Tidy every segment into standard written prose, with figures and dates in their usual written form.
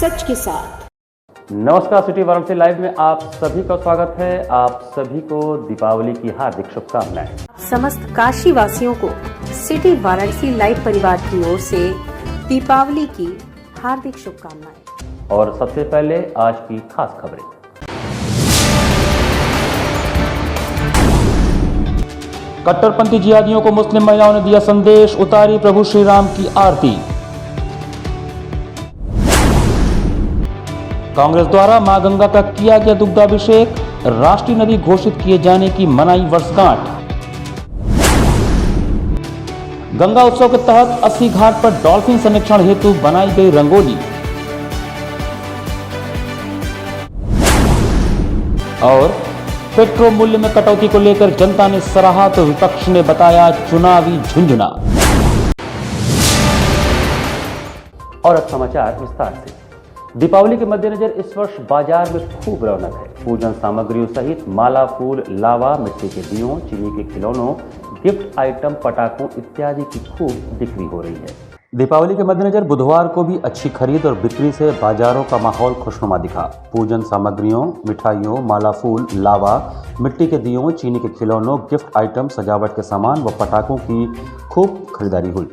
सच के साथ। नमस्कार, सिटी वाराणसी लाइव में आप सभी का स्वागत है। आप सभी को दीपावली की हार्दिक शुभकामनाएं। समस्त काशी वासियों को सिटी वाराणसी लाइव परिवार की ओर से दीपावली की हार्दिक शुभकामनाएं। और सबसे पहले आज की खास खबरें। कट्टरपंथी जिहादियों को मुस्लिम महिलाओं ने दिया संदेश, उतारी प्रभु श्री राम की आरती। कांग्रेस द्वारा मां गंगा का किया गया दुग्धाभिषेक, राष्ट्रीय नदी घोषित किए जाने की मनाई वर्षगांठ। गंगा उत्सव के तहत 80 घाट पर डॉल्फिन संरक्षण हेतु बनाई गई रंगोली। और पेट्रोल मूल्य में कटौती को लेकर जनता ने सराहा तो विपक्ष ने बताया चुनावी झुंझुना। और अब समाचार विस्तार से। दीपावली के मद्देनजर इस वर्ष बाजार में खूब रौनक है। पूजन सामग्रियों सहित माला, फूल, लावा, मिट्टी के दियों, चीनी के खिलौनों, गिफ्ट आइटम, पटाखों इत्यादि की खूब बिक्री हो रही है। दीपावली के मद्देनजर बुधवार को भी अच्छी खरीद और बिक्री से बाजारों का माहौल खुशनुमा दिखा। पूजन सामग्रियों, मिठाइयों, माला, फूल, लावा, मिट्टी के दियों, चीनी के खिलौनों, गिफ्ट आइटम, सजावट के सामान व पटाखों की खूब खरीदारी हुई।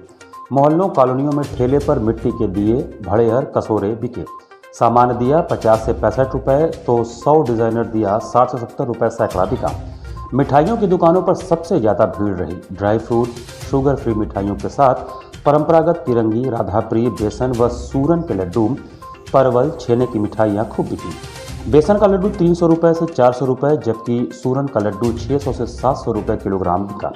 मोहल्लों, कॉलोनियों में ठेले पर मिट्टी के दिए, भड़ेहर, कसोरे बिके। सामान्य दिया 50 से 65 रुपये तो 100 डिजाइनर दिया 60 से 70 रुपये सैकड़ा बिका। मिठाइयों की दुकानों पर सबसे ज़्यादा भीड़ रही। ड्राई फ्रूट, शुगर फ्री मिठाइयों के साथ परंपरागत तिरंगी, राधाप्रिय, बेसन व सूरन के लड्डू, परवल, छेने की मिठाइयाँ खूब बिकी। बेसन का लड्डू 300 रुपये से 400 रुपये, जबकि सूरन का लड्डू 600 से 700 रुपये किलोग्राम बिका।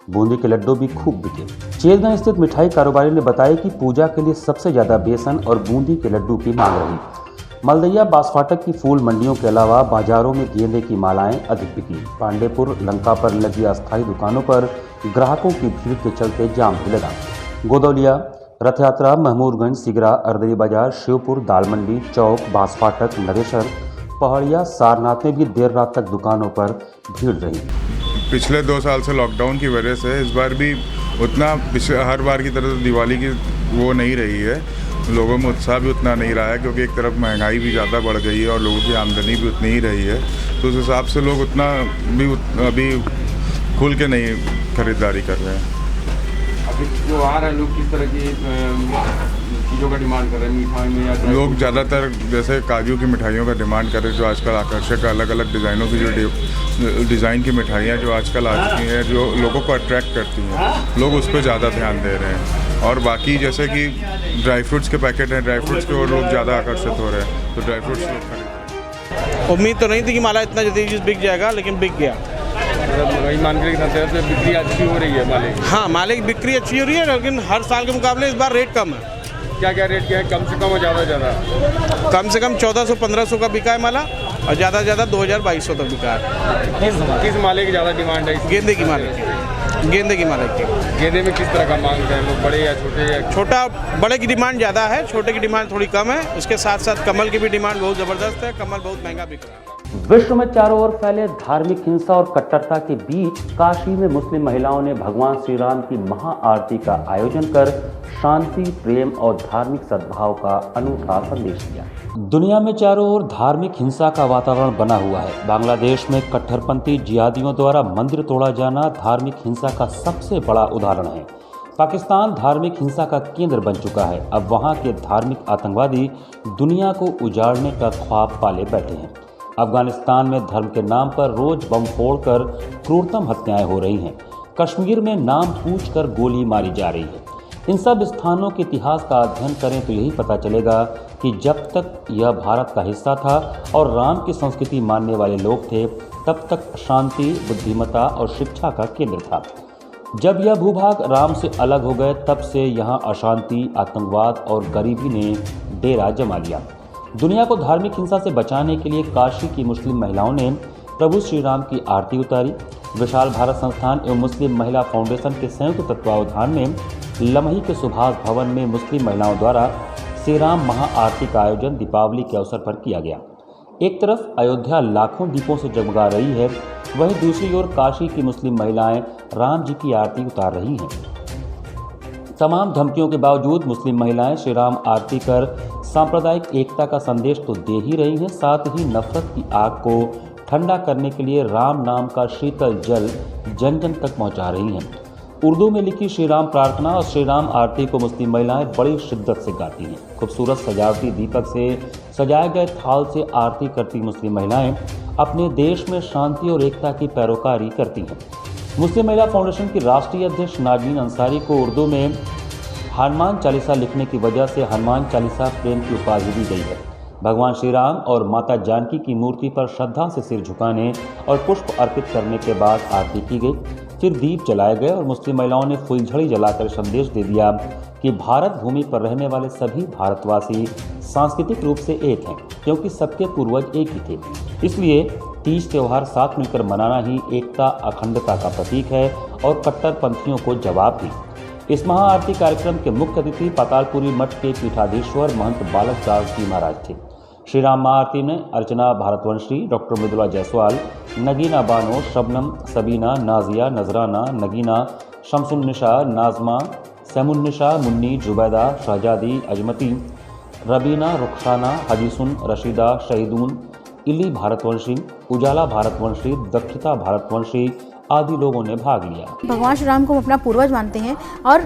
बूंदी के लड्डू भी खूब बिके। चेतगंज स्थित मिठाई कारोबारी ने बताया कि पूजा के लिए सबसे ज्यादा बेसन और बूंदी के लड्डू की मांग रही। मलदैया, बांसफाटक की फूल मंडियों के अलावा बाजारों में गेंदे की मालाएं अधिक बिकी। पांडेपुर, लंका पर लगी अस्थायी दुकानों पर ग्राहकों की भीड़ के चलते जाम भी लगा। गोदौलिया, रथ यात्रा, महमूदगंज, सिगरा, अर्दली बाजार, शिवपुर, दाल मंडी, चौक, बांसफाटक, नगेश्वर, पहाड़िया, सारनाथ में भी देर रात तक दुकानों पर भीड़ रही। पिछले 2 साल से लॉकडाउन की वजह से इस बार भी उतना हर बार की तरह दिवाली की वो नहीं रही है। लोगों में उत्साह भी उतना नहीं रहा है, क्योंकि एक तरफ महंगाई भी ज़्यादा बढ़ गई है और लोगों की आमदनी भी उतनी ही रही है। तो उस हिसाब से लोग उतना भी अभी खुल के नहीं खरीदारी कर रहे हैं। अभी जो आ रहे हैं लोग किस तरह की चीज़ों का डिमांड कर रहे हैं? मिठाई में या लोग ज़्यादातर जैसे काजू की मिठाइयों का डिमांड कर रहे हैं, जो आजकल आकर्षक अलग अलग डिज़ाइनों की जो डिज़ाइन की मिठाइयाँ जो आजकल आ चुकी हैं, जो लोगों को अट्रैक्ट करती हैं, लोग उस पर ज़्यादा ध्यान दे रहे हैं। और बाकी जैसे कि ड्राई फ्रूट्स के पैकेट हैं, ड्राई फ्रूट्स के और लोग ज़्यादा आकर्षित हो रहे हैं, तो ड्राई फ्रूट्स लोग खरीद। उम्मीद तो नहीं थी कि माला इतना जल्दी बिक जाएगा, लेकिन बिक गया। वही मान के बिक्री अच्छी हो रही है माले की? हाँ, माले की बिक्री अच्छी हो रही है, लेकिन हर साल के मुकाबले इस बार रेट कम है। क्या क्या रेट क्या है? कम से कम और ज़्यादा? कम से कम 1400-1500 का बिका है माला, और ज़्यादा से ज़्यादा 2000-2200 तक बिका है। किस माले की ज़्यादा डिमांड है? गेंदे की माले की। गेंदे की माले की। गेंदे में किस तरह का मांग है लोग, बड़े या छोटे? या छोटा, बड़े की डिमांड ज़्यादा है, छोटे की डिमांड थोड़ी कम है। उसके साथ साथ कमल की भी डिमांड बहुत ज़बरदस्त है। कमल बहुत महंगा बिक रहा है। विश्व में चारों ओर फैले धार्मिक हिंसा और कट्टरता के बीच काशी में मुस्लिम महिलाओं ने भगवान श्री राम की महाआरती का आयोजन कर शांति, प्रेम और धार्मिक सद्भाव का अनूठा संदेश दिया। दुनिया में चारों ओर धार्मिक हिंसा का वातावरण बना हुआ है। बांग्लादेश में कट्टरपंथी जिहादियों द्वारा मंदिर तोड़ा जाना धार्मिक हिंसा का सबसे बड़ा उदाहरण है। पाकिस्तान धार्मिक हिंसा का केंद्र बन चुका है। अब वहां के धार्मिक आतंकवादी दुनिया को उजाड़ने का ख्वाब पाले बैठे हैं। अफगानिस्तान में धर्म के नाम पर रोज बम फोड़कर क्रूरतम हत्याएं हो रही हैं। कश्मीर में नाम पूछकर गोली मारी जा रही है। इन सब स्थानों के इतिहास का अध्ययन करें तो यही पता चलेगा कि जब तक यह भारत का हिस्सा था और राम की संस्कृति मानने वाले लोग थे, तब तक शांति, बुद्धिमत्ता और शिक्षा का केंद्र था। जब यह भूभाग राम से अलग हो गए, तब से यहाँ अशांति, आतंकवाद और गरीबी ने डेरा जमा लिया। दुनिया को धार्मिक हिंसा से बचाने के लिए काशी की मुस्लिम महिलाओं ने प्रभु श्री राम की आरती उतारी। विशाल भारत संस्थान एवं मुस्लिम महिला फाउंडेशन के संयुक्त तत्वावधान में लमही के सुभाष भवन में मुस्लिम महिलाओं द्वारा श्री राम महाआरती का आयोजन दीपावली के अवसर पर किया गया। एक तरफ अयोध्या लाखों दीपों से जगमगा रही है, वहीं दूसरी ओर काशी की मुस्लिम महिलाएं राम जी की आरती उतार रही हैं। तमाम धमकियों के बावजूद मुस्लिम महिलाएं श्री राम आरती कर सांप्रदायिक एकता का संदेश तो दे ही रही हैं, साथ ही नफरत की आग को ठंडा करने के लिए राम नाम का शीतल जल जन जन तक पहुंचा रही हैं। उर्दू में लिखी श्री राम प्रार्थना और श्री राम आरती को मुस्लिम महिलाएं बड़ी शिद्दत से गाती हैं। खूबसूरत सजावटी दीपक से सजाए गए थाल से आरती करती मुस्लिम महिलाएं अपने देश में शांति और एकता की पैरोकारी करती हैं। मुस्लिम महिला फाउंडेशन की राष्ट्रीय अध्यक्ष नाजनीन अंसारी को उर्दू में हनुमान चालीसा लिखने की वजह से हनुमान चालीसा प्रेम की उपाधि दी गई है। भगवान श्री राम और माता जानकी की मूर्ति पर श्रद्धा से सिर झुकाने और पुष्प अर्पित करने के बाद आरती की गई, फिर दीप जलाए गए और मुस्लिम महिलाओं ने फुलझड़ी जलाकर संदेश दे दिया कि भारत भूमि पर रहने वाले सभी भारतवासी सांस्कृतिक रूप से एक हैं, क्योंकि सबके पूर्वज एक ही थे। इसलिए तीज त्यौहार साथ मिलकर मनाना ही एकता अखंडता का प्रतीक है और कट्टरपंथियों को जवाब भी। इस महाआरती कार्यक्रम के मुख्य अतिथि पातालपुरी मठ के पीठाधीश्वर महंत बालक दास जी महाराज थे। श्री राम महाआरती में अर्चना भारतवंशी, डॉक्टर मृदुला जायसवाल, नगीना बानो, शबनम, सबीना, नाजिया, नजराना, नगीना, शमसुन्निशा, नाजमा, सैमुन्निशा, मुन्नी, जुबैदा, शहजादी, अजमती, रबीना, रुखसाना, हदीसुन, रशीदा, शहीदून, इली भारतवंशी, उजाला भारतवंशी, दक्षिता भारतवंशी आदि लोगों ने भाग लिया। भगवान श्री राम को हम अपना पूर्वज मानते हैं और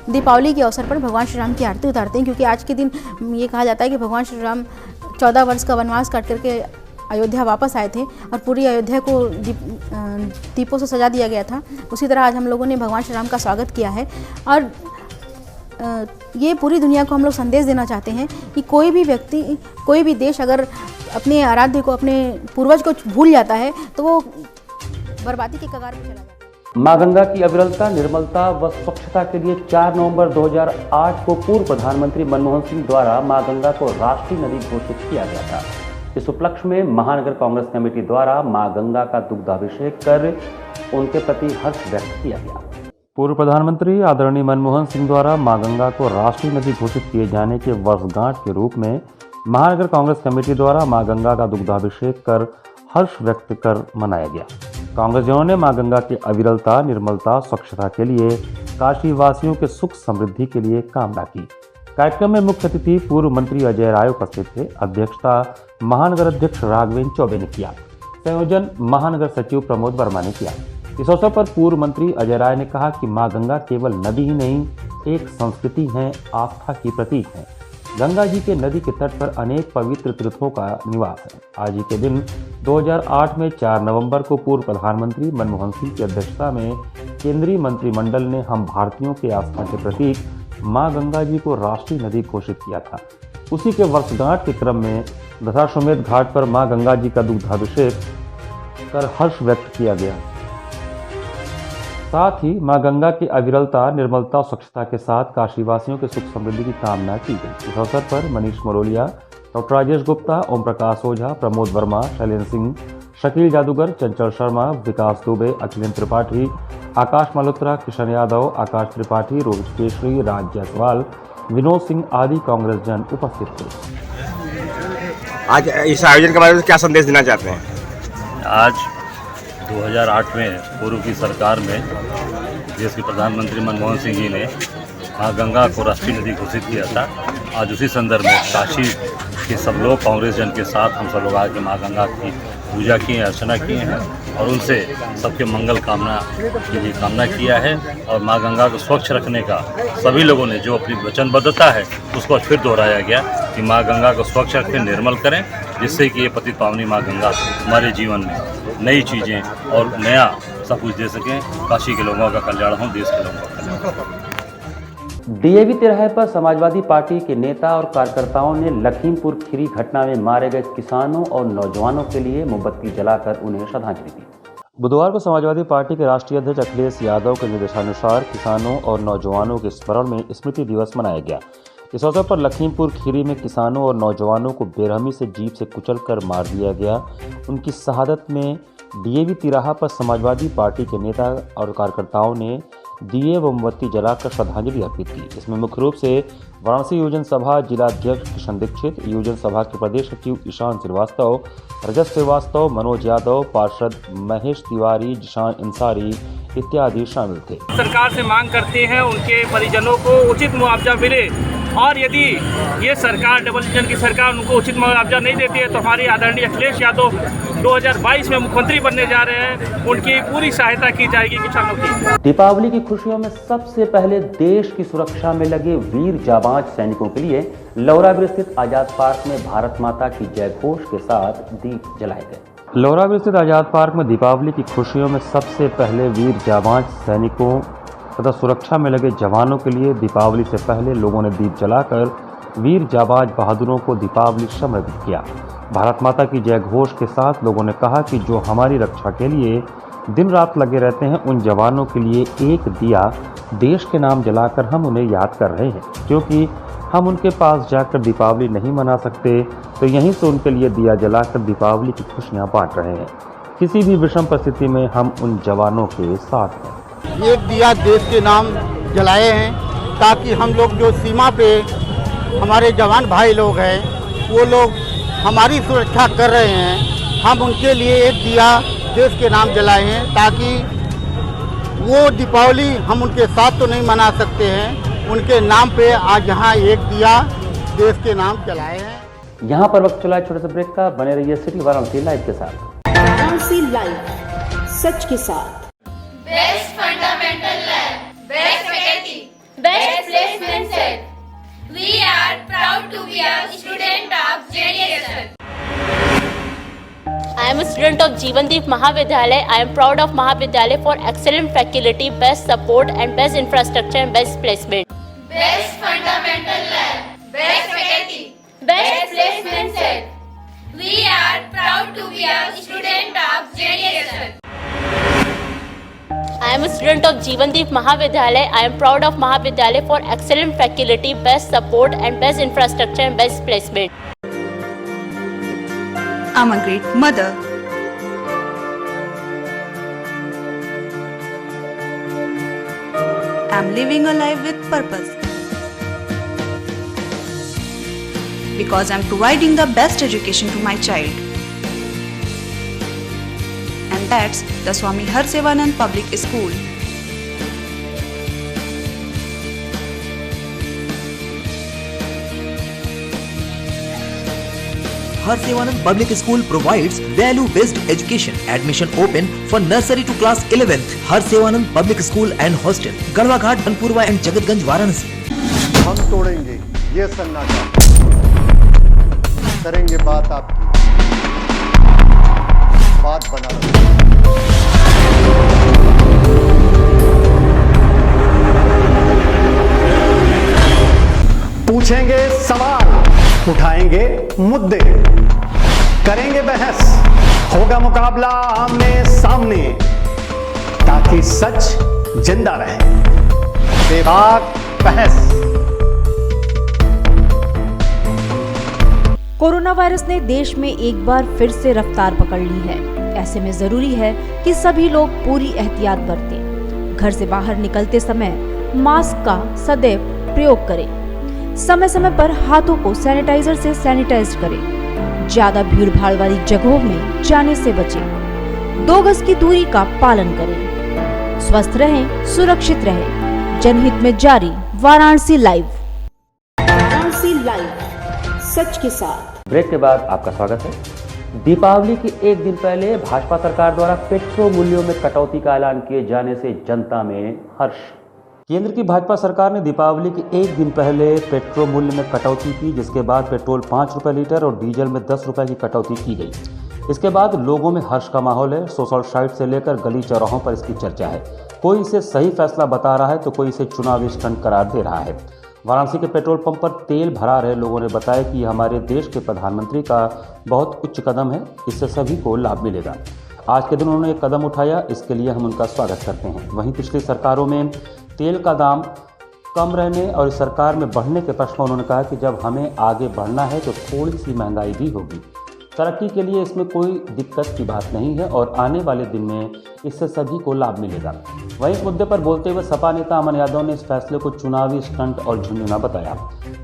दीपावली के अवसर पर भगवान श्री राम की आरती उतारते हैं, क्योंकि आज के दिन ये कहा जाता है कि भगवान श्री राम 14 वर्ष का वनवास काट करके अयोध्या वापस आए थे और पूरी अयोध्या को दीपों से सजा दिया गया था। उसी तरह आज हम लोगों ने भगवान श्री राम का स्वागत किया है और ये पूरी दुनिया को हम लोग संदेश देना चाहते हैं कि कोई भी व्यक्ति, कोई भी देश अगर अपने आराध्य को, अपने पूर्वज को भूल जाता है तो वो बर्बादी के कगार पर चला जाता है। मां गंगा की अविरलता, निर्मलता व स्वच्छता के लिए 4 नवंबर 2008 को पूर्व प्रधानमंत्री मनमोहन सिंह द्वारा मां गंगा को राष्ट्रीय नदी घोषित किया गया था। इस उपलक्ष्य में महानगर कांग्रेस कमेटी द्वारा मां गंगा का दुग्धाभिषेक कर उनके प्रति हर्ष व्यक्त किया गया। पूर्व प्रधानमंत्री आदरणीय मनमोहन सिंह द्वारा मां गंगा को राष्ट्रीय नदी घोषित किए जाने के वर्षगांठ के रूप में महानगर कांग्रेस कमेटी द्वारा मां गंगा का दुग्धाभिषेक कर हर्ष व्यक्त कर मनाया गया। कांग्रेसियों ने मां गंगा की अविरलता, निर्मलता, स्वच्छता के लिए काशी वासियों के सुख समृद्धि के लिए कामना की। कार्यक्रम में मुख्य अतिथि पूर्व मंत्री अजय राय उपस्थित थे। अध्यक्षता महानगर अध्यक्ष राघवेंद्र चौबे ने किया। संयोजन महानगर सचिव प्रमोद वर्मा ने किया। इस अवसर पर पूर्व मंत्री अजय राय ने कहा कि मां गंगा केवल नदी ही नहीं, एक संस्कृति है, आस्था की प्रतीक है। गंगा जी के नदी के तट पर अनेक पवित्र तीर्थों का निवास है। आज ही के दिन 2008 में 4 नवंबर को पूर्व प्रधानमंत्री मनमोहन सिंह की अध्यक्षता में केंद्रीय मंत्रिमंडल ने हम भारतीयों के आस्था के प्रतीक मां गंगा जी को राष्ट्रीय नदी घोषित किया था। उसी के वर्षगांठ के क्रम में दशाश्वमेध घाट पर मां गंगा जी का दुग्धाभिषेक कर हर्ष व्यक्त किया गया। साथ ही मां गंगा की अविरलता, निर्मलता और स्वच्छता के साथ काशीवासियों के सुख समृद्धि की कामना की गई। इस अवसर पर मनीष मरोलिया, डॉक्टर राजेश गुप्ता, ओम प्रकाश ओझा, प्रमोद वर्मा, शैलेंद्र सिंह, शकील जादूगर, चंचल शर्मा, विकास दुबे, अखिलेंद्र त्रिपाठी, आकाश मल्होत्रा, किशन यादव, आकाश त्रिपाठी, रोहित केशरी, राज जायसवाल, विनोद सिंह आदि कांग्रेस जन उपस्थित थे। आज इस आयोजन के बारे में क्या संदेश देना चाहते हैं? आज 2008 में पूर्व की सरकार में देश के प्रधानमंत्री मनमोहन सिंह जी ने मां गंगा को राष्ट्रीय नदी घोषित किया था। आज उसी संदर्भ में काशी के सब लोग कांग्रेस जन के साथ हम सब लोग आके मां गंगा की पूजा किए हैं, अर्चना किए हैं और उनसे सबके मंगल कामना के लिए कामना किया है। और मां गंगा को स्वच्छ रखने का सभी लोगों ने जो अपनी वचनबद्धता है उसको फिर दोहराया गया कि मां गंगा को स्वच्छ रखें, निर्मल करें, जिससे कि ये पतित पावनी मां गंगा हमारे जीवन में नई चीज़ें और नया सब कुछ दे सकें। काशी के लोगों का कल्याण हो, देश के लोगों का कल्याण हो। डीएवी तिराहे पर समाजवादी पार्टी के नेता और कार्यकर्ताओं ने लखीमपुर खीरी घटना में मारे गए किसानों और नौजवानों के लिए मोमबत्ती जलाकर उन्हें श्रद्धांजलि दी। बुधवार को समाजवादी पार्टी के राष्ट्रीय अध्यक्ष अखिलेश यादव के निर्देशानुसार किसानों और नौजवानों के स्मरण में स्मृति दिवस मनाया गया। इस अवसर पर लखीमपुर खीरी में किसानों और नौजवानों को बेरहमी से जीप से कुचलकर मार दिया गया। उनकी शहादत में डीएवी तिराहा पर समाजवादी पार्टी के नेता और कार्यकर्ताओं ने दिए व मोमबत्ती जलाकर श्रद्धांजलि अर्पित की। इसमें मुख्य रूप से वाराणसी योजन सभा जिलाध्यक्ष किशन दीक्षित, योजन सभा के प्रदेश सचिव ईशान श्रीवास्तव, रजत श्रीवास्तव, मनोज यादव, पार्षद महेश तिवारी, जिशान अंसारी इत्यादि शामिल थे। सरकार से मांग करते हैं उनके परिजनों को उचित मुआवजा मिले और यदि ये सरकार डबल इंजन की सरकार उनको उचित मुआवजा नहीं देती है तो हमारे आदरणीय अखिलेश यादव 2022 में मुख्यमंत्री बनने जा रहे हैं, उनकी पूरी सहायता की जाएगी किसानों की। दीपावली की खुशियों में सबसे पहले देश की सुरक्षा में लगे वीर जाबांज सैनिकों के लिए लोहरावीर स्थित आजाद पार्क में भारत माता की जय घोष के साथ दीप जलाए गए। लोहरावीर स्थित आजाद पार्क में दीपावली की खुशियों में सबसे पहले वीर जाबांज सैनिकों तथा सुरक्षा में लगे जवानों के लिए दीपावली से पहले लोगों ने दीप जलाकर वीर जाबांज बहादुरों को दीपावली समर्पित किया। भारत माता की जय घोष के साथ लोगों ने कहा कि जो हमारी रक्षा के लिए दिन रात लगे रहते हैं, उन जवानों के लिए एक दिया देश के नाम जलाकर हम उन्हें याद कर रहे हैं, क्योंकि हम उनके पास जाकर दीपावली नहीं मना सकते, तो यहीं से उनके लिए दिया जलाकर दीपावली की खुशियाँ बांट रहे हैं। किसी भी विषम परिस्थिति में हम उन जवानों के साथ हैं। एक दिया देश के नाम जलाए हैं ताकि हम लोग जो सीमा पे हमारे जवान भाई लोग हैं, वो लोग हमारी सुरक्षा कर रहे हैं, हम उनके लिए एक दिया देश के नाम जलाए हैं ताकि वो दीपावली हम उनके साथ तो नहीं मना सकते हैं, उनके नाम पे आज यहाँ एक दिया देश के नाम जलाए हैं। यहाँ पर वक्त चला छोटे से ब्रेक का, बने रहिए सिटी वाराणसी लाइव के साथ। वाराणसी लाइव, सच के साथ। Best fundamental lab, best faculty, best placement set. We are proud to be a student of JDSL. I am a student of Jeevandeep Mahavidyalaya. I am proud of Mahavidyalaya for excellent faculty, best support and best infrastructure and best placement. Best fundamental lab, best faculty, best placement set. We are proud to be a student of JDSL. I am a student of Jeevandeep Mahavidyalaya. I am proud of Mahavidyalaya for excellent faculty, best support and best infrastructure and best placement. I'm a great mother. I'm living a life with purpose. Because I'm providing the best education to my child. And that's the Swami Harsevanand Public School. Harsevanand Public School provides value-based education. Admission open for nursery to class 11th. Harsevanand Public School and Hostel, Garwaghat, Banpurwa and Jagatganj, Varanasi. हम तोड़ेंगे ये सन्नाटा, करेंगे बात आपकी, बात बना रहे। पूछेंगे सवाल, उठाएंगे मुद्दे, करेंगे बहस, होगा मुकाबला आमने सामने, ताकि सच जिंदा रहे। बेबाक बहस। कोरोना वायरस ने देश में एक बार फिर से रफ्तार पकड़ ली है। ऐसे में जरूरी है कि सभी लोग पूरी एहतियात बरतें। घर से बाहर निकलते समय मास्क का सदैव प्रयोग करें। समय समय पर हाथों को सैनिटाइजर से सैनिटाइज करें। ज्यादा भीड़ भाड़ वाली जगहों में जाने से बचें। 2 गज की दूरी का पालन करें। स्वस्थ रहें, सुरक्षित रहें। जनहित में जारी वाराणसी लाइव। वाराणसी लाइव, सच के साथ। ब्रेक के बाद आपका स्वागत है। दीपावली के एक दिन पहले भाजपा सरकार द्वारा पेट्रोल मूल्यों में कटौती का ऐलान किए जाने से जनता में हर्ष। केंद्र की भाजपा सरकार ने दीपावली के एक दिन पहले पेट्रोल मूल्य में कटौती की, जिसके बाद पेट्रोल 5 रुपये लीटर और डीजल में 10 रुपये की कटौती की गई। इसके बाद लोगों में हर्ष का माहौल है। सोशल साइट से लेकर गली चौराहों पर इसकी चर्चा है। कोई इसे सही फैसला बता रहा है तो कोई इसे चुनावी स्टंट करार दे रहा है। वाराणसी के पेट्रोल पंप पर तेल भरा रहे लोगों ने बताया कि हमारे देश के प्रधानमंत्री का बहुत उच्च कदम है, इससे सभी को लाभ मिलेगा। आज के दिन उन्होंने एक कदम उठाया, इसके लिए हम उनका स्वागत करते हैं। वहीं पिछली सरकारों में तेल का दाम कम रहने और इस सरकार में बढ़ने के पक्ष में उन्होंने कहा कि जब हमें आगे बढ़ना है तो थोड़ी सी महंगाई भी होगी। तरक्की के लिए इसमें कोई दिक्कत की बात नहीं है और आने वाले दिन में इससे सभी को लाभ मिलेगा। वहीं इस मुद्दे पर बोलते हुए सपा नेता अमन यादव ने इस फैसले को चुनावी स्टंट और झुंझुना बताया।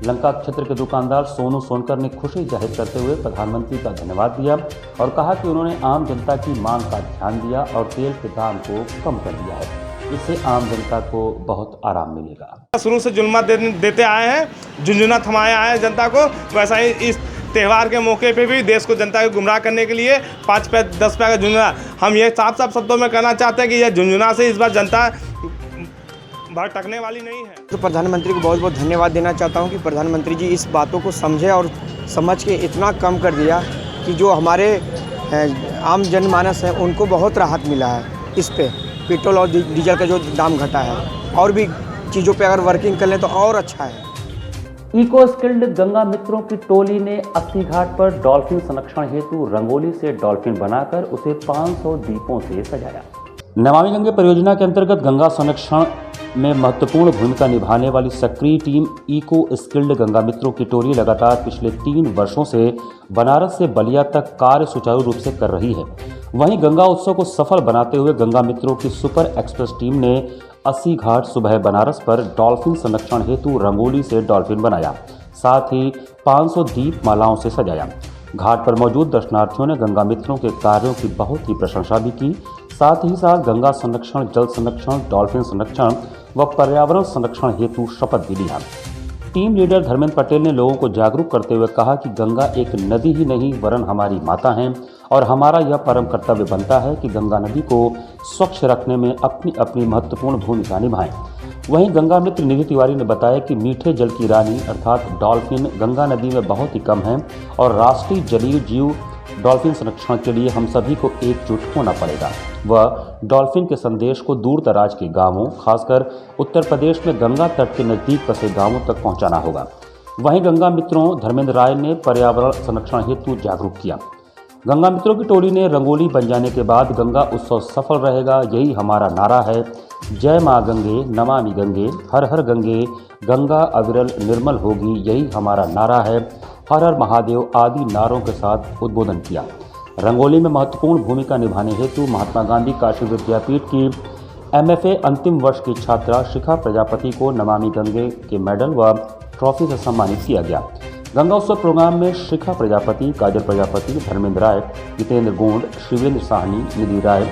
लंका क्षेत्र के दुकानदार सोनू सोनकर ने खुशी जाहिर करते हुए प्रधानमंत्री का धन्यवाद दिया और कहा कि उन्होंने आम जनता की मांग का ध्यान दिया और तेल के दाम को कम कर दिया है। इससे आम जनता को बहुत आराम मिलेगा। शुरू से जुल्मा देते आए हैं, झुंझुना थमाए आए हैं जनता को, वैसा ही इस त्यौहार के मौके पे भी देश को जनता को गुमराह करने के लिए 5 पे 10 पे का झुंझुना, हम ये साफ साफ शब्दों में कहना चाहते हैं कि यह झुंझुना से इस बार जनता भटकने वाली नहीं है। तो प्रधानमंत्री को बहुत बहुत धन्यवाद देना चाहता हूँ कि प्रधानमंत्री जी इस बातों को समझे और समझ के इतना कम कर दिया कि जो हमारे आम जनमानस है उनको बहुत राहत मिला है। इस पे पेट्रोल और डीजल का जो दाम घटा है, और भी चीज़ों पे अगर वर्किंग कर लें तो और अच्छा है। इको स्किल्ड गंगा मित्रों की टोली ने अस्सी घाट पर डॉल्फिन संरक्षण हेतु रंगोली से डॉल्फिन बनाकर उसे 500 दीपों से सजाया। नमामि गंगे परियोजना के अंतर्गत गंगा संरक्षण में महत्वपूर्ण भूमिका निभाने वाली सक्रिय टीम इको स्किल्ड गंगा मित्रों की टोली लगातार पिछले 3 वर्षों से बनारस से बलिया तक कार्य सुचारू रूप से कर रही है। वहीं गंगा उत्सव को सफल बनाते हुए गंगा मित्रों की सुपर एक्सप्रेस टीम ने 80 घाट सुबह बनारस पर डॉल्फिन संरक्षण हेतु रंगोली से डॉल्फिन बनाया, साथ ही 500 दीप मालाओं से सजाया। घाट पर मौजूद दर्शनार्थियों ने गंगा मित्रों के कार्यों की बहुत ही प्रशंसा भी की। साथ ही साथ गंगा संरक्षण, जल संरक्षण, डॉल्फिन संरक्षण व पर्यावरण संरक्षण हेतु शपथ भी लिया। टीम लीडर धर्मेंद्र पटेल ने लोगों को जागरूक करते हुए कहा कि गंगा एक नदी ही नहीं वरन हमारी माता है और हमारा यह परम कर्तव्य बनता है कि गंगा नदी को स्वच्छ रखने में अपनी अपनी महत्वपूर्ण भूमिका निभाएं। वहीं गंगा मित्र निधि तिवारी ने बताया कि मीठे जल की रानी अर्थात डॉल्फिन गंगा नदी में बहुत ही कम है और राष्ट्रीय जलीय जीव डॉल्फिन संरक्षण के लिए हम सभी को एकजुट होना पड़ेगा। वह डॉल्फिन के संदेश को दूर दराज के गांवों, खासकर उत्तर प्रदेश में गंगा तट के नज़दीक बसे गांवों तक पहुंचाना होगा। वहीं गंगा मित्रों धर्मेंद्र राय ने पर्यावरण संरक्षण हेतु जागरूक किया। गंगा मित्रों की टोली ने रंगोली बन जाने के बाद गंगा उत्सव सफल रहेगा, यही हमारा नारा है। जय माँ गंगे, नमामि गंगे, हर हर गंगे, गंगा अविरल निर्मल होगी, यही हमारा नारा है। हर हर महादेव आदि नारों के साथ उद्बोधन किया। रंगोली में महत्वपूर्ण भूमिका निभाने हेतु महात्मा गांधी काशी विद्यापीठ की MFA अंतिम वर्ष की छात्रा शिखा प्रजापति को नमामि गंगे के मेडल व ट्रॉफी से सम्मानित किया गया। गंगा उत्सव प्रोग्राम में शिखा प्रजापति, काजल प्रजापति, धर्मेंद्र राय, जितेंद्र गोंड, शिवेंद्र साहनी, निधि राय,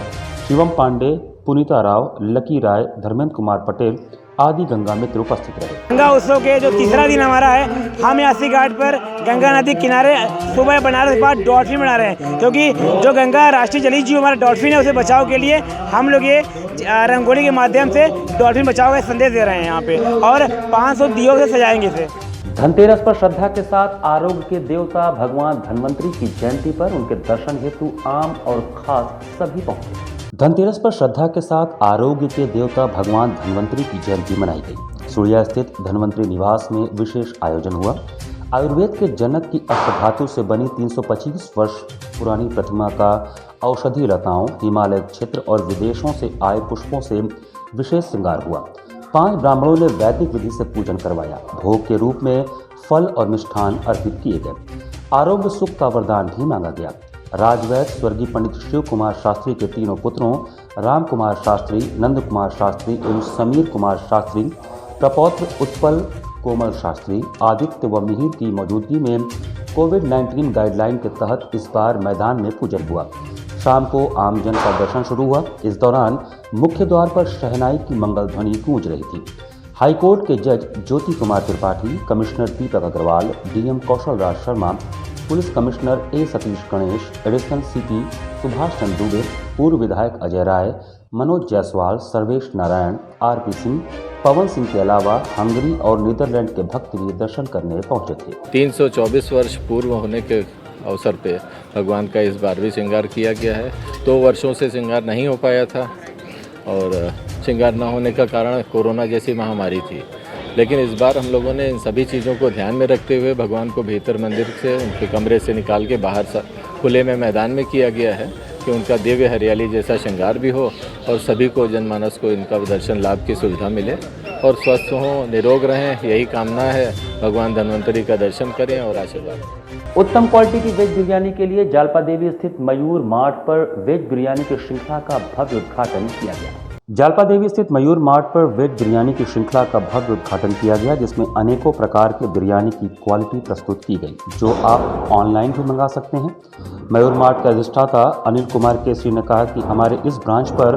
शिवम पांडे, पुनीता राव, लकी राय, धर्मेंद्र कुमार पटेल आदि गंगा मित्र उपस्थित रहे। गंगा उत्सव के जो तीसरा दिन हमारा है, हम 80 घाट पर गंगा नदी किनारे सुबह बनारस के बाद डॉल्फिन बना रहे हैं, क्योंकि जो गंगा राष्ट्रीय जलीय जीव हमारा डॉल्फिन है उसे बचाव के लिए हम लोग ये रंगोली के माध्यम से डॉल्फिन बचाव का संदेश दे रहे हैं यहाँ पे, और 500 दियों से सजाएंगे इसे। धनतेरस पर श्रद्धा के साथ आरोग्य के देवता भगवान धन्वंतरी की जयंती पर उनके दर्शन हेतु आम और खास सभी पहुंचे। धनतेरस पर श्रद्धा के साथ आरोग्य के देवता भगवान धन्वंतरी की जयंती मनाई गई। सूर्या स्थित धन्वंतरी निवास में विशेष आयोजन हुआ। आयुर्वेद के जनक की अष्टधातु से बनी 325 वर्ष पुरानी प्रतिमा का औषधि लताओं, हिमालय क्षेत्र और विदेशों से आए पुष्पों से विशेष श्रृंगार हुआ। 5 ब्राह्मणों ने वैदिक विधि से पूजन करवाया। भोग के रूप में फल और मिष्ठान अर्पित किए गए। आरोग्य सुख का वरदान भी मांगा गया। राजवैद्य स्वर्गीय पंडित शिव कुमार शास्त्री के 3 पुत्रों राम कुमार शास्त्री, नंद कुमार शास्त्री एवं समीर कुमार शास्त्री, प्रपौत्र उत्पल कोमल शास्त्री, आदित्य व मिहिर की मौजूदगी में कोविड-19 गाइडलाइन के तहत इस बार मैदान में पूजन हुआ। शाम को आमजन का दर्शन शुरू हुआ। इस दौरान मुख्य द्वार पर शहनाई की मंगल ध्वनि गूंज रही थी। हाईकोर्ट के जज Jyoti Kumar Tripathi, commissioner Deepak Agarwal, DM Kaushal Raj Sharma, police commissioner A Satish Ganesh, additional CP Subhash Chandra Dubey, पूर्व विधायक अजय राय, मनोज जायसवाल, सर्वेश नारायण, RP सिंह, पवन सिंह के अलावा हंगरी और नीदरलैंड के भक्त भी दर्शन करने पहुंचे थे। 324 वर्ष पूर्व होने के अवसर पे भगवान का इस बार भी श्रृंगार किया गया है। 2 वर्षों से श्रृंगार नहीं हो पाया था और श्रृंगार न होने का कारण कोरोना जैसी महामारी थी, लेकिन इस बार हम लोगों ने इन सभी चीज़ों को ध्यान में रखते हुए भगवान को भीतर मंदिर से उनके कमरे से निकाल के बाहर खुले में मैदान में किया गया है कि उनका दिव्य हरियाली जैसा श्रृंगार भी हो और सभी को जनमानस को इनका दर्शन लाभ की सुविधा मिले और स्वस्थ हों, निरोग रहें, यही कामना है। भगवान धन्वंतरी का दर्शन करें और आशीर्वाद। उत्तम क्वालिटी की वेज बिरयानी के लिए जालपा देवी स्थित मयूर मार्ट पर वेज बिरयानी की श्रृंखला का भव्य उद्घाटन किया गया। जालपा देवी स्थित मयूर मार्ट पर वेज बिरयानी की श्रृंखला का भव्य उद्घाटन किया गया, जिसमें अनेकों प्रकार के बिरयानी की क्वालिटी प्रस्तुत की गई, जो आप ऑनलाइन भी मंगा सकते हैं। मयूर मार्ट के अधिष्ठाता अनिल कुमार केसरी ने कहा कि हमारे इस ब्रांच पर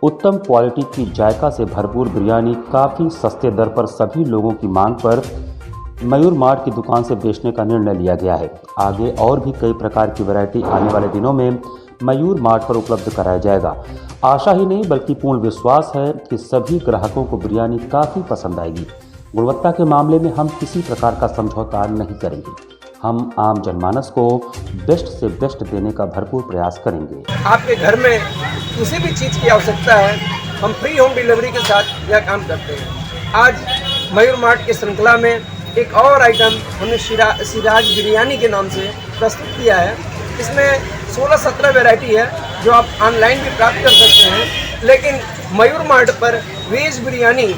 उत्तम क्वालिटी की जायका से भरपूर बिरयानी काफ़ी सस्ते दर पर सभी लोगों की मांग पर मयूर मार्ट की दुकान से बेचने का निर्णय लिया गया है। आगे और भी कई प्रकार की वैरायटी आने वाले दिनों में मयूर मार्ट पर उपलब्ध कराया जाएगा। आशा ही नहीं बल्कि पूर्ण विश्वास है कि सभी ग्राहकों को बिरयानी काफ़ी पसंद आएगी। गुणवत्ता के मामले में हम किसी प्रकार का समझौता नहीं करेंगे। हम आम जनमानस को बेस्ट से बेस्ट देने का भरपूर प्रयास करेंगे। आपके घर में किसी भी चीज़ की आवश्यकता है, हम फ्री होम डिलीवरी के साथ यह काम करते हैं। आज मयूर मार्ट की श्रृंखला में एक और आइटम हमने सिराज बिरयानी के नाम से प्रस्तुत किया है। इसमें 16-17 वैरायटी है जो आप ऑनलाइन भी प्राप्त कर सकते हैं, लेकिन मयूर मार्ट पर वेज बिरयानी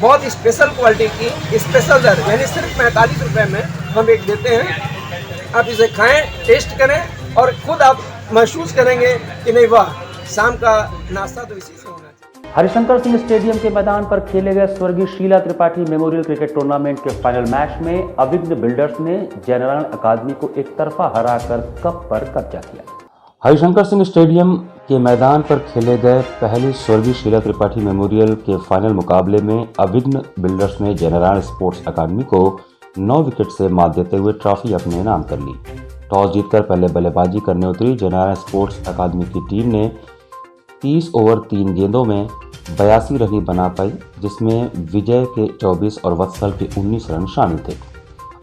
बहुत स्पेशल क्वालिटी की स्पेशल दर यानी सिर्फ 45 रुपये में हम एक देते हैं। आप इसे खाएं, टेस्ट करें और खुद आप महसूस करेंगे कि नहीं वाह, शाम का नाश्ता तो इसी से होना चाहिए। हरिशंकर सिंह स्टेडियम के मैदान पर खेले गए स्वर्गीय Sheela Tripathi memorial cricket tournament के फाइनल मैच में अभिज्ञ बिल्डर्स ने जयनारायण अकादमी को एक तरफा हराकर कप पर कब्जा किया। हरिशंकर सिंह स्टेडियम के मैदान पर खेले गए पहले स्वर्गीय शीला त्रिपाठी मेमोरियल के फाइनल मुकाबले में अभिज्ञ बिल्डर्स ने जयनारायण स्पोर्ट्स अकादमी को 9 विकेट से मात देते हुए ट्रॉफी अपने नाम कर ली। टॉस जीतकर पहले बल्लेबाजी करने उतरी जयनारायण स्पोर्ट्स अकादमी की टीम ने 30 ओवर 3 गेंदों में 82 रन बना पाई, जिसमें विजय के 24 और वत्सल के 19 रन शामिल थे।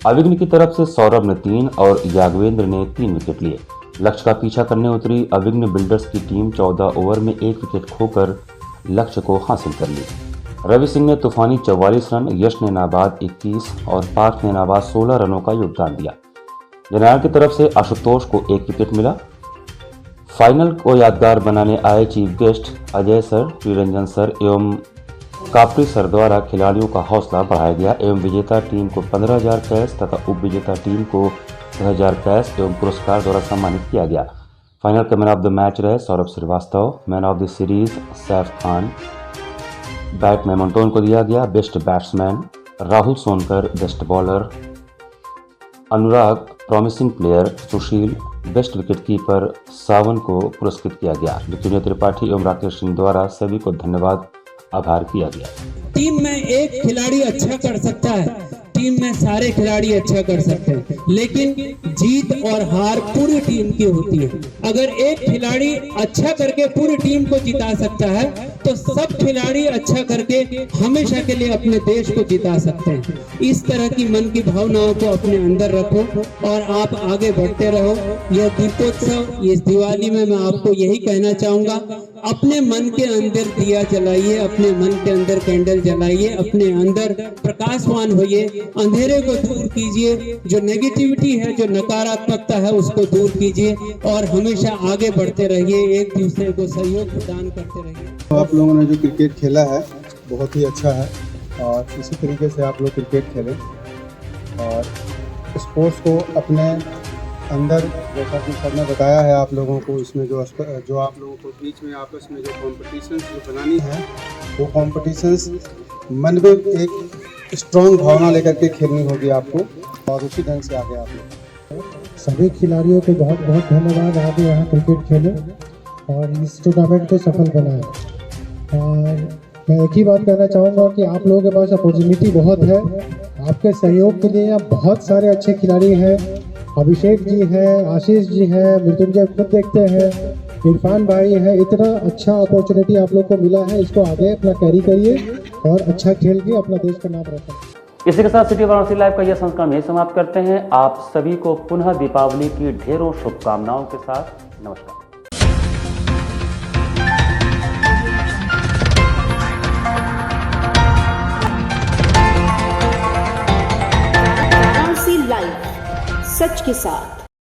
अभिज्ञ की तरफ से सौरभ ने 3 और यागवेंद्र ने 3 विकेट लिए। लक्ष्य का पीछा करने उतरी अभिज्ञ बिल्डर्स की टीम 14 ओवर में 1 विकेट खोकर लक्ष्य को हासिल कर ली। रवि सिंह ने तूफानी 44 रन, यश ने नाबाद 21 और पार्थ ने नाबाद 16 रनों का योगदान दिया। जयनारायण की तरफ से आशुतोष को 1 विकेट मिला। फाइनल को यादगार बनाने आए chief guest Ajay sir, Triranjan sir एवं कापरी सर द्वारा खिलाड़ियों का हौसला बढ़ाया गया एवं विजेता टीम को 15,000 कैश तथा उप विजेता टीम को 10,000 कैश एवं पुरस्कार द्वारा सम्मानित किया गया। फाइनल के मैन ऑफ द मैच रहे Saurabh Srivastava, man of the series Saif Khan, bat memento को दिया गया। Best batsman Rahul Sonkar, best bowler Anurag, promising player Sushil, best wicket keeper Sawan को पुरस्कृत किया गया। मृत्युंजय त्रिपाठी एवं राकेश सिंह द्वारा सभी को धन्यवाद आभार किया गया। टीम में एक खिलाड़ी अच्छा कर सकता है, टीम में सारे खिलाड़ी अच्छा कर सकते हैं, लेकिन जीत और हार पूरी टीम की होती है। अगर एक खिलाड़ी अच्छा करके पूरी टीम को जिता सकता है तो सब खिलाड़ी अच्छा करके हमेशा के लिए अपने देश को जिता सकते हैं। इस तरह की मन की भावनाओं को अपने अंदर रखो और आप आगे बढ़ते रहो। यह दीपोत्सव, इस दिवाली में मैं आपको यही कहना चाहूँगा, अपने मन के अंदर दिया जलाइए, अपने मन के अंदर कैंडल जलाइए, अपने अंदर प्रकाशवान होइए, अंधेरे को दूर कीजिए, जो नेगेटिविटी है, जो नकारात्मकता है उसको दूर कीजिए और हमेशा आगे बढ़ते रहिए, एक दूसरे को सहयोग प्रदान करते रहिए। आप लोगों ने जो क्रिकेट खेला है बहुत ही अच्छा है और इसी तरीके से आप लोग क्रिकेट खेलें और स्पोर्ट्स को अपने अंदर, जैसा कि सर ने बताया है आप लोगों को, इसमें जो आप लोगों को बीच में आपस में जो कॉम्पिटिशन्स जो बनानी है वो कॉम्पिटिशन्स मन में एक स्ट्रॉन्ग भावना लेकर के खेलनी होगी आपको और उसी ढंग से आगे आप लोग। सभी खिलाड़ियों को बहुत बहुत धन्यवाद, आप यहाँ क्रिकेट खेले और इस टूर्नामेंट को सफल बनाए। और मैं एक ही बात कहना चाहूँगा कि आप लोगों के पास अपॉर्चुनिटी बहुत है, आपके सहयोग के लिए यहाँ बहुत सारे अच्छे खिलाड़ी हैं। अभिषेक जी हैं, आशीष जी हैं, मृत्युंजय खुद देखते हैं, इरफान भाई है। इतना अच्छा अपॉर्चुनिटी आप लोग को मिला है, इसको आगे अपना कैरी करिए और अच्छा खेल के अपना देश का नाम रोशन। इसी के साथ सिटी वाराणसी लाइव का यह संस्करण यही समाप्त करते हैं। आप सभी को पुनः दीपावली की ढेरों शुभकामनाओं के साथ नमस्कार। वाराणसी लाइव, सच के साथ।